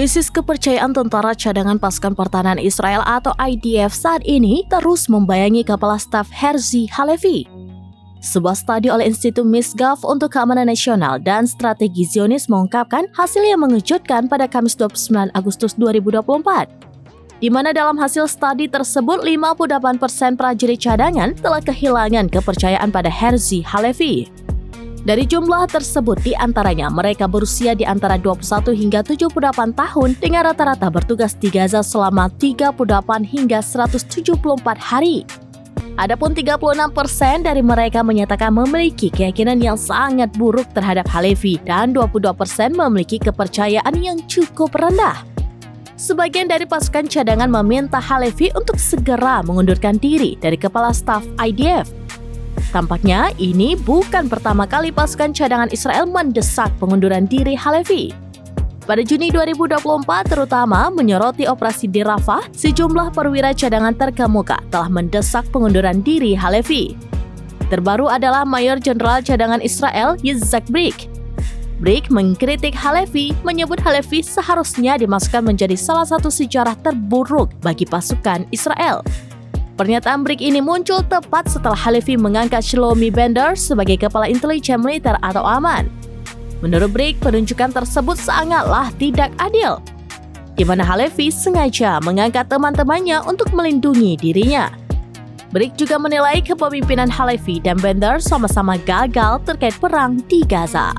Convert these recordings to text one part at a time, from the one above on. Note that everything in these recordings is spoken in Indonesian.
Krisis kepercayaan tentara cadangan pasukan pertahanan Israel atau IDF saat ini terus membayangi Kepala Staf Herzi Halevi. Sebuah studi oleh Institut Misgaf untuk Keamanan Nasional dan Strategi Zionis mengungkapkan hasil yang mengejutkan pada Kamis 29 Agustus 2024. Di mana dalam hasil studi tersebut 58% prajurit cadangan telah kehilangan kepercayaan pada Herzi Halevi. Dari jumlah tersebut, di antaranya mereka berusia di antara 21 hingga 78 tahun dengan rata-rata bertugas di Gaza selama 38 hingga 174 hari. Adapun 36% dari mereka menyatakan memiliki keyakinan yang sangat buruk terhadap Halevi dan 22% memiliki kepercayaan yang cukup rendah. Sebagian dari pasukan cadangan meminta Halevi untuk segera mengundurkan diri dari Kepala Staf IDF. Tampaknya ini bukan pertama kali pasukan cadangan Israel mendesak pengunduran diri Halevi. Pada Juni 2024 terutama menyoroti operasi di Rafah, sejumlah perwira cadangan terkemuka telah mendesak pengunduran diri Halevi. Terbaru adalah Mayor Jenderal Cadangan Israel Yitzhak Brik. Brik mengkritik Halevi, menyebut Halevi seharusnya dimasukkan menjadi salah satu sejarah terburuk bagi pasukan Israel. Pernyataan Brik ini muncul tepat setelah Halevi mengangkat Shlomi Bender sebagai Kepala Intelijen Militer atau AMAN. Menurut Brik, penunjukan tersebut sangatlah tidak adil, di mana Halevi sengaja mengangkat teman-temannya untuk melindungi dirinya. Brik juga menilai kepemimpinan Halevi dan Bender sama-sama gagal terkait perang di Gaza.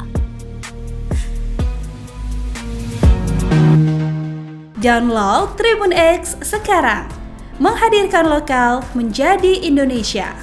Download Tribun X sekarang. Menghadirkan lokal menjadi Indonesia.